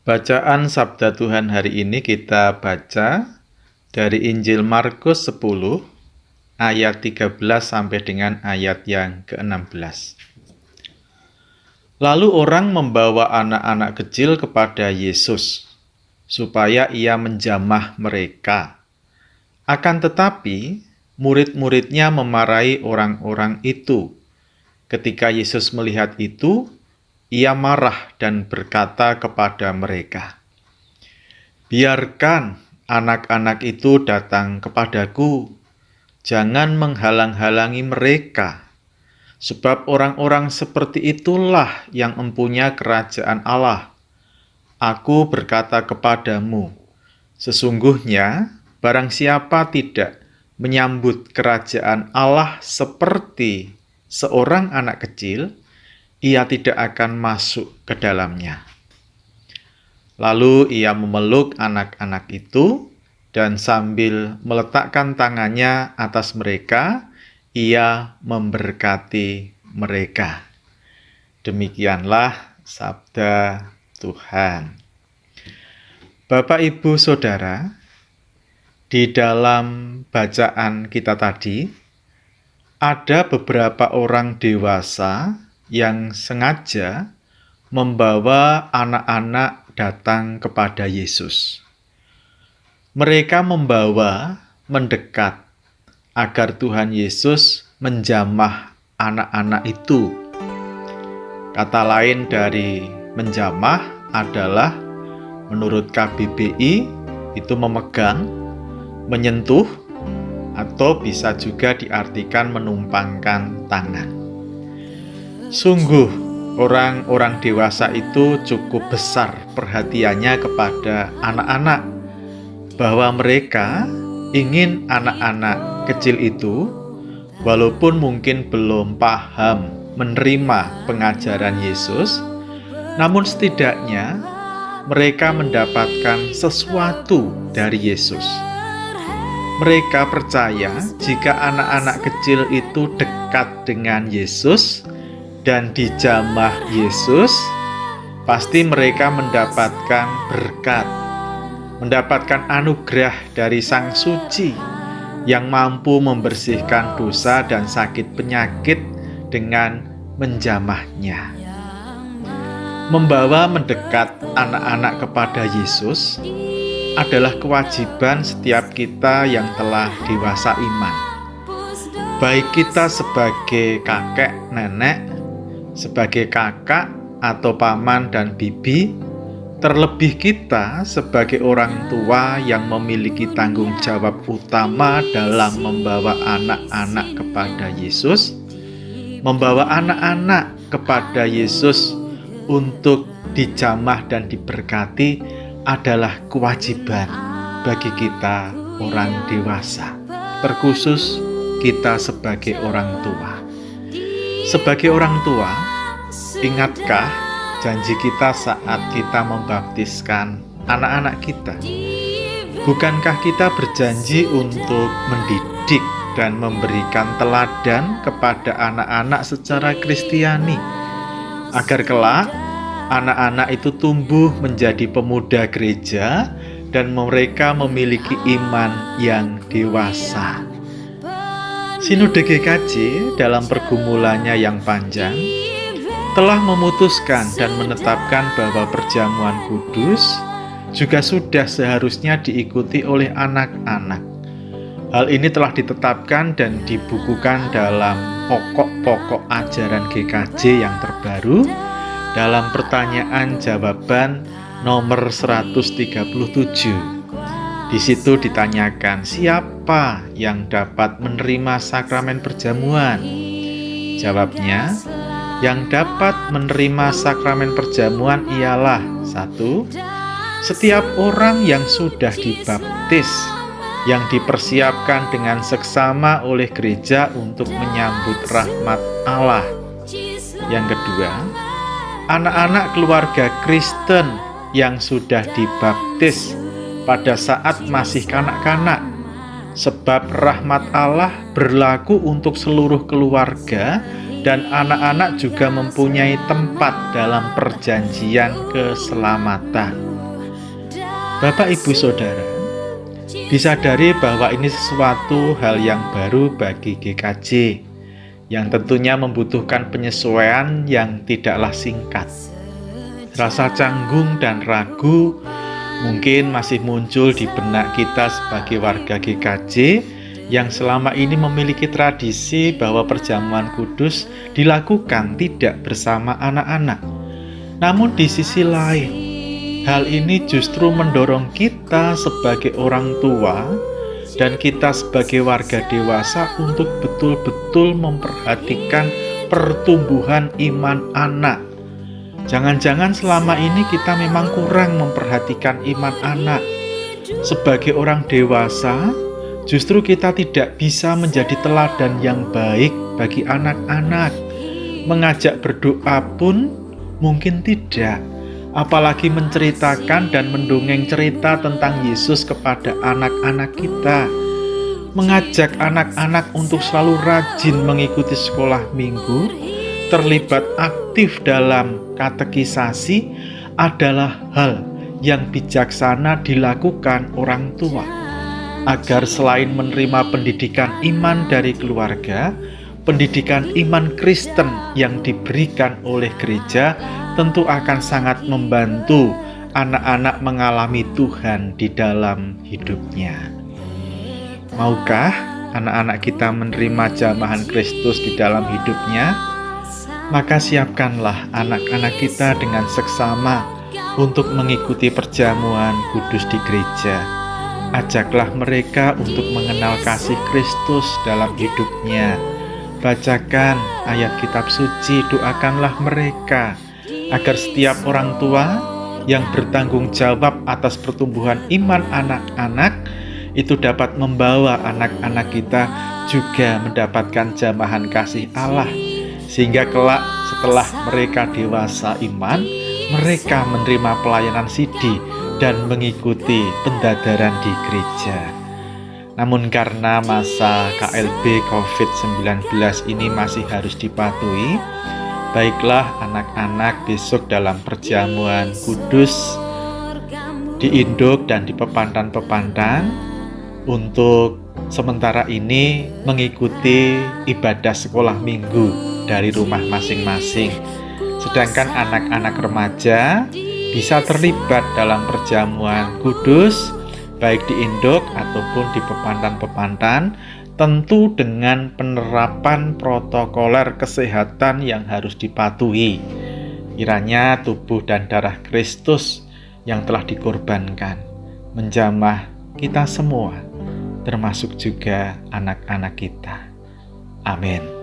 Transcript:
Bacaan Sabda Tuhan hari ini kita baca dari Injil Markus 10 ayat 13 sampai dengan ayat yang ke-16. Lalu orang membawa anak-anak kecil kepada Yesus supaya ia menjamah mereka. Akan tetapi murid-muridnya memarahi orang-orang itu. Ketika Yesus melihat itu, ia marah dan berkata kepada mereka, "Biarkan anak-anak itu datang kepadaku, jangan menghalang-halangi mereka, sebab orang-orang seperti itulah yang mempunyai kerajaan Allah. Aku berkata kepadamu, sesungguhnya barang siapa tidak menyambut kerajaan Allah seperti seorang anak kecil, ia tidak akan masuk ke dalamnya." Lalu ia memeluk anak-anak itu dan sambil meletakkan tangannya atas mereka, ia memberkati mereka. Demikianlah sabda Tuhan. Bapak, Ibu, Saudara, di dalam bacaan kita tadi, ada beberapa orang dewasa yang sengaja membawa anak-anak datang kepada Yesus. Mereka mendekat agar Tuhan Yesus menjamah anak-anak itu. Kata lain dari menjamah adalah menurut KBBI itu memegang, menyentuh, atau bisa juga diartikan menumpangkan tangan. Sungguh, orang-orang dewasa itu cukup besar perhatiannya kepada anak-anak, bahwa mereka ingin anak-anak kecil itu, walaupun mungkin belum paham menerima pengajaran Yesus, namun setidaknya mereka mendapatkan sesuatu dari Yesus. Mereka percaya jika anak-anak kecil itu dekat dengan Yesus dan dijamah Yesus, pasti mereka mendapatkan berkat, mendapatkan anugerah dari Sang Suci yang mampu membersihkan dosa dan sakit penyakit dengan menjamahnya. Membawa mendekat anak-anak kepada Yesus adalah kewajiban setiap kita yang telah dewasa iman. Baik kita sebagai kakek, nenek, sebagai kakak atau paman dan bibi, terlebih kita sebagai orang tua yang memiliki tanggung jawab utama dalam membawa anak-anak kepada Yesus, membawa anak-anak kepada Yesus untuk dijamah dan diberkati adalah kewajiban bagi kita orang dewasa, terkhusus kita sebagai orang tua. Sebagai orang tua, ingatkah janji kita saat kita membaptiskan anak-anak kita? Bukankah kita berjanji untuk mendidik dan memberikan teladan kepada anak-anak secara Kristiani, agar kelak anak-anak itu tumbuh menjadi pemuda gereja dan mereka memiliki iman yang dewasa? Sinode GKJ dalam pergumulannya yang panjang telah memutuskan dan menetapkan bahwa perjamuan kudus juga sudah seharusnya diikuti oleh anak-anak. Hal ini telah ditetapkan dan dibukukan dalam pokok-pokok ajaran GKJ yang terbaru dalam pertanyaan jawaban nomor 137. Di situ ditanyakan, siapa yang dapat menerima sakramen perjamuan? Jawabnya, yang dapat menerima sakramen perjamuan ialah 1. Setiap orang yang sudah dibaptis, yang dipersiapkan dengan seksama oleh gereja untuk menyambut rahmat Allah. Yang kedua, anak-anak keluarga Kristen yang sudah dibaptis pada saat masih kanak-kanak, sebab rahmat Allah berlaku untuk seluruh keluarga dan anak-anak juga mempunyai tempat dalam perjanjian keselamatan. Bapak, Ibu, Saudara, disadari bahwa ini sesuatu hal yang baru bagi GKJ, yang tentunya membutuhkan penyesuaian yang tidaklah singkat. Rasa canggung dan ragu mungkin masih muncul di benak kita sebagai warga GKJ yang selama ini memiliki tradisi bahwa perjamuan kudus dilakukan tidak bersama anak-anak. Namun di sisi lain, hal ini justru mendorong kita sebagai orang tua dan kita sebagai warga dewasa untuk betul-betul memperhatikan pertumbuhan iman anak. Jangan-jangan selama ini kita memang kurang memperhatikan iman anak. Sebagai orang dewasa, justru kita tidak bisa menjadi teladan yang baik bagi anak-anak. Mengajak berdoa pun mungkin tidak. Apalagi menceritakan dan mendongeng cerita tentang Yesus kepada anak-anak kita. Mengajak anak-anak untuk selalu rajin mengikuti sekolah minggu, terlibat aktif dalam katekisasi adalah hal yang bijaksana dilakukan orang tua. Agar selain menerima pendidikan iman dari keluarga, pendidikan iman Kristen yang diberikan oleh gereja tentu akan sangat membantu anak-anak mengalami Tuhan di dalam hidupnya. Maukah anak-anak kita menerima jamahan Kristus di dalam hidupnya? Maka siapkanlah anak-anak kita dengan seksama untuk mengikuti perjamuan kudus di gereja. Ajaklah mereka untuk mengenal kasih Kristus dalam hidupnya. Bacakan ayat kitab suci, doakanlah mereka agar setiap orang tua yang bertanggung jawab atas pertumbuhan iman anak-anak itu dapat membawa anak-anak kita juga mendapatkan jamahan kasih Allah, sehingga kelak setelah mereka dewasa iman, mereka menerima pelayanan sidi dan mengikuti pendadaran di gereja. Namun karena masa KLB COVID-19 ini masih harus dipatuhi, baiklah anak-anak besok dalam perjamuan kudus di induk dan di pepantan-pepantan untuk sementara ini mengikuti ibadah sekolah minggu dari rumah masing-masing. Sedangkan anak-anak remaja bisa terlibat dalam perjamuan kudus baik di induk ataupun di pepantan-pepantan, tentu dengan penerapan protokoler kesehatan yang harus dipatuhi. Kiranya tubuh dan darah Kristus yang telah dikorbankan menjamah kita semua, termasuk juga anak-anak kita. Amin.